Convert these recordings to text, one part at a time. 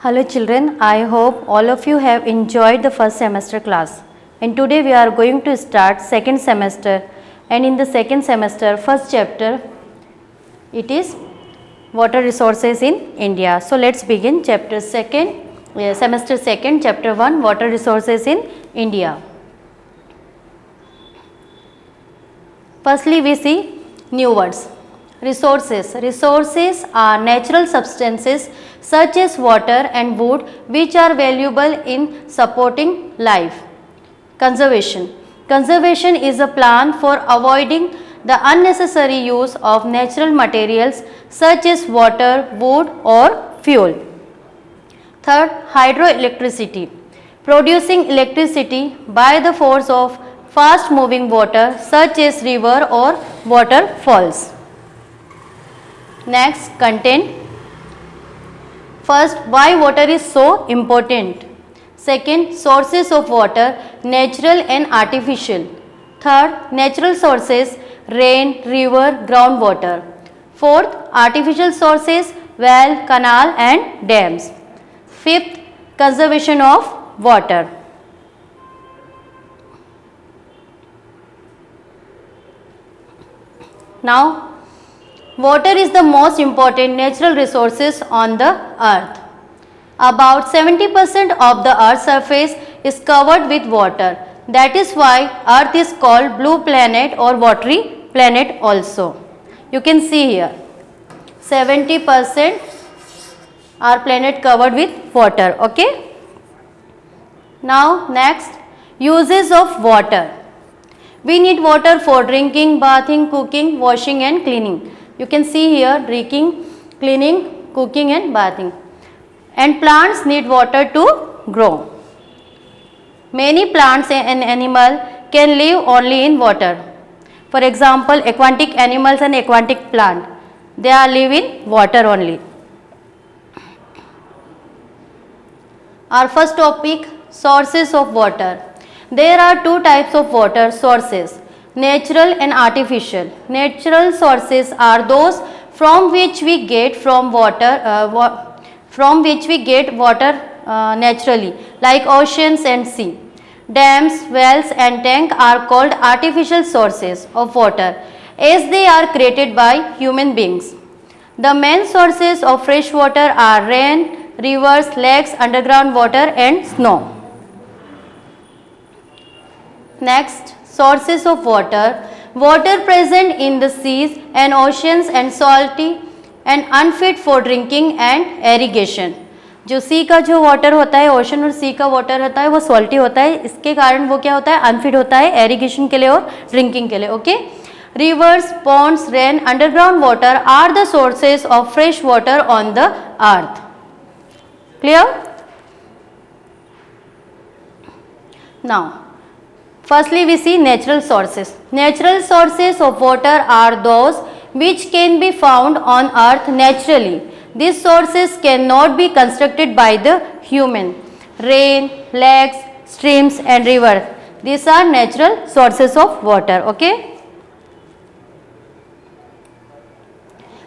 Hello children, I hope all of you have enjoyed the first semester class. And today we are going to start second semester, and in the second semester first chapter it is water resources in India. So let's begin chapter semester 2 chapter 1 water resources in India. Firstly we see new words. Resources. Resources are natural substances such as water and wood which are valuable in supporting life. Conservation. Conservation is a plan for avoiding the unnecessary use of natural materials such as water, wood or fuel. Third, hydroelectricity. Producing electricity by the force of fast moving water such as river or waterfalls. Next, content. First, why water is so important. Second, sources of water, natural and artificial. Third, natural sources, rain, river, groundwater. Fourth, artificial sources, well, canal and dams. Fifth, conservation of water. Now, water is the most important natural resources on the earth. About 70% of the earth's surface is covered with water. That is why earth is called blue planet or watery planet also. You can see here 70% our planet covered with water. Okay. Now next, uses of water. We need water for drinking, bathing, cooking, washing and cleaning. You can see here drinking, cleaning, cooking and bathing. And plants need water to grow. Many plants and animals can live only in water. For example, aquatic animals and aquatic plant, they are live in water only. Our first topic, sources of water. There are two types of water sources, natural and artificial. Natural sources are those from which we get water naturally, like oceans and sea. Dams, wells and tanks are called artificial sources of water as they are created by human beings. The main sources of fresh water are rain, rivers, lakes, underground water and snow. Next, sources of water. Water present in the seas and oceans and salty and unfit for drinking and irrigation. जो सी का जो water होता है, ocean और सी का water होता है, वो सॉल्टी होता है. इसके कारण वो क्या होता है, अनफिट होता है इरिगेशन के लिए और ड्रिंकिंग के लिए. Okay. Rivers, ponds, rain, underground water are the sources of fresh water on the earth. Clear? Now, firstly, we see natural sources. Natural sources of water are those which can be found on earth naturally. These sources cannot be constructed by the human. Rain, lakes, streams and rivers. These are natural sources of water. Okay.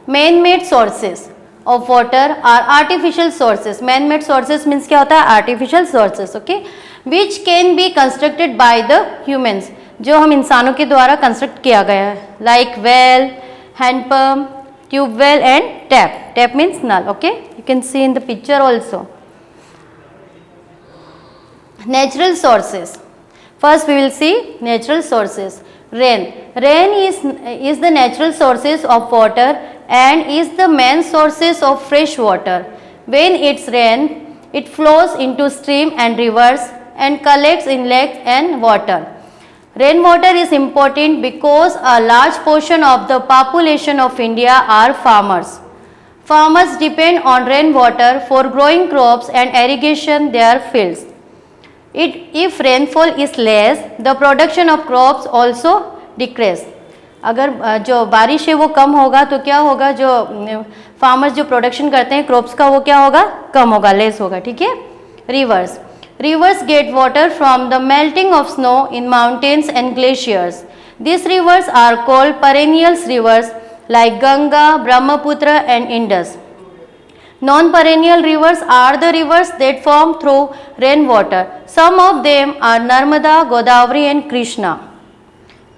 Man-made sources of water are artificial sources. Man-made sources means क्या होता है, artificial sources. Okay. Which can be constructed by the humans, जो हम इंसानों के द्वारा construct किया गया है, like well, hand pump, tube well and tap. Tap means null. Okay, you can see in the picture also. Natural sources. First we will see natural sources. Rain. Rain is the natural sources of water and is the main sources of fresh water. When it's rain, it flows into stream and rivers and collects in lakes and water. Rainwater is important because a large portion of the population of India are farmers. Farmers depend on rainwater for growing crops and irrigation their fields. If rainfall is less, the production of crops also decrease. अगर जो बारिश है वो कम होगा तो क्या होगा, जो फार्मर्स जो प्रोडक्शन करते हैं क्रॉप्स का वो क्या होगा, कम होगा, लेस होगा. ठीक है. Reverse. Rivers get water from the melting of snow in mountains and glaciers. These rivers are called perennial rivers like Ganga, Brahmaputra and Indus. Non-perennial rivers are the rivers that form through rainwater. Some of them are Narmada, Godavari and Krishna.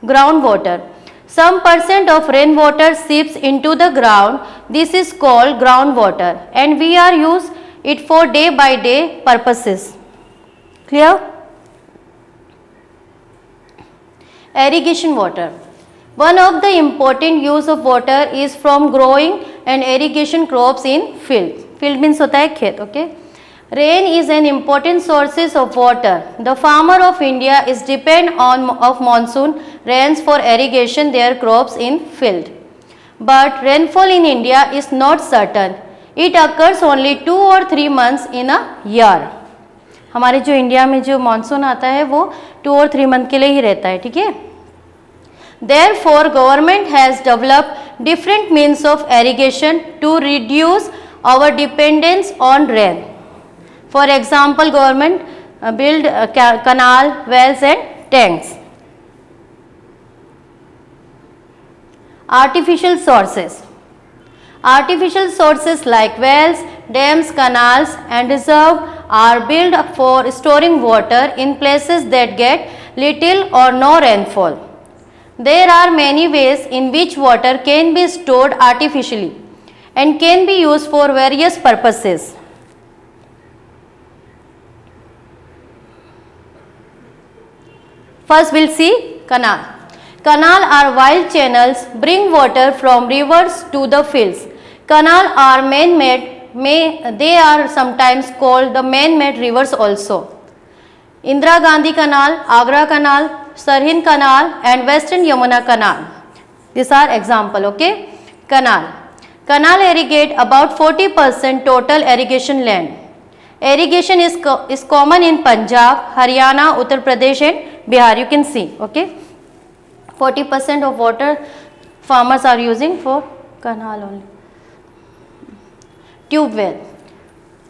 Groundwater. Some percent of rainwater seeps into the ground. This is called groundwater and we are use it for day by day purposes. Clear? Irrigation water. One of the important use of water is from growing and irrigation crops in field. Field means होता है खेत, okay? Rain is an important sources of water. The farmer of India is depend on of monsoon rains for irrigation their crops in field. But rainfall in India is not certain. It occurs only 2 or 3 months in a year. हमारे जो India में जो monsoon आता है वो 2 और 3 month के लिए ही रहता है, ठीक है? Therefore, government has developed different means of irrigation to reduce our dependence on rain. For example, government build canal, wells and tanks. Artificial sources. Artificial sources like wells, dams, canals and reserve are built for storing water in places that get little or no rainfall. There are many ways in which water can be stored artificially and can be used for various purposes. First we'll see canal. Canal are wide channels bring water from rivers to the fields. Canal are man-made, they are sometimes called the man-made rivers also. Indira Gandhi Canal, Agra Canal, Sirhind Canal and Western Yamuna Canal. These are example, okay? Canal. Canal irrigate about 40% total irrigation land. Irrigation is common in Punjab, Haryana, Uttar Pradesh and Bihar. You can see, okay? 40% of water farmers are using for canal only. Tube well.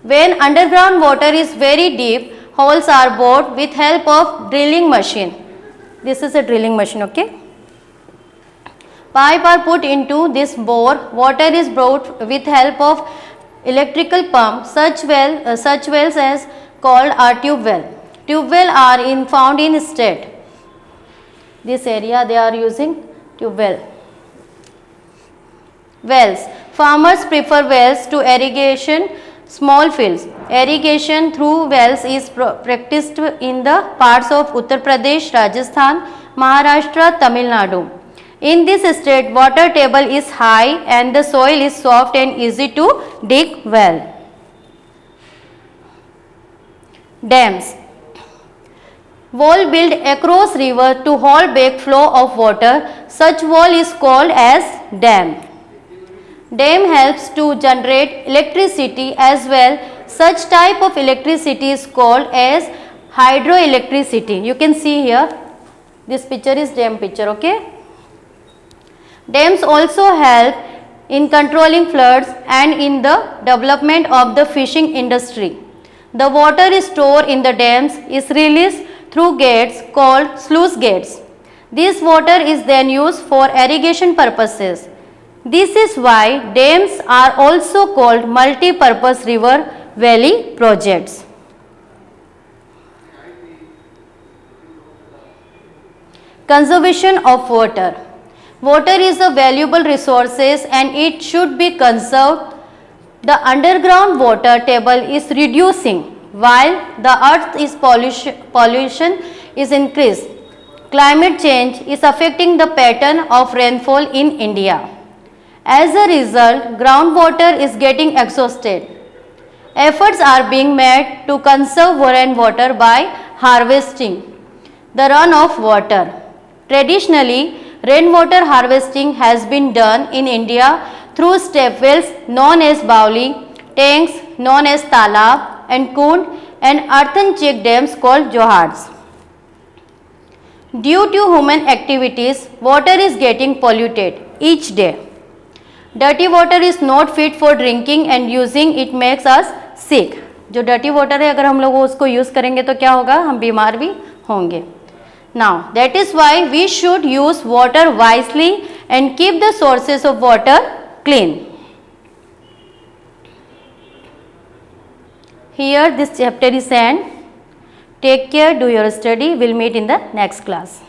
When underground water is very deep, holes are bored with help of drilling machine. This is a drilling machine, okay? Pipe are put into this bore. Water is brought with help of electrical pump. Such wells as called are tube well. Tube well are found in state. This area they are using tube well. Wells. Farmers prefer wells to irrigation small fields. Irrigation through wells is practiced in the parts of Uttar Pradesh, Rajasthan, Maharashtra, Tamil Nadu. In this state, water table is high and the soil is soft and easy to dig well. Dams. Wall built across river to hold back flow of water. Such wall is called as dam. Dam helps to generate electricity as well. Such type of electricity is called as hydroelectricity. You can see here, this picture is dam picture, okay? Dams also help in controlling floods and in the development of the fishing industry. The water is stored in the dams is released through gates called sluice gates. This water is then used for irrigation purposes. This is why dams are also called multi-purpose river valley projects. Conservation of water. Water is a valuable resource and it should be conserved. The underground water table is reducing while the earth's pollution is increased. Climate change is affecting the pattern of rainfall in India. As a result, groundwater is getting exhausted. Efforts are being made to conserve rainwater by harvesting the runoff water. Traditionally, rainwater harvesting has been done in India through step wells known as Bauli, tanks known as Talab and Kund and earthen check dams called Johars. Due to human activities, water is getting polluted each day. Dirty water is not fit for drinking and using it makes us sick. जो dirty water है अगर हम लोग उसको use करेंगे तो क्या होगा, हम बीमार भी होंगे. Now that is why we should use water wisely and keep the sources of water clean. here this chapter is end. Take care, do your study. We'll meet in the next class.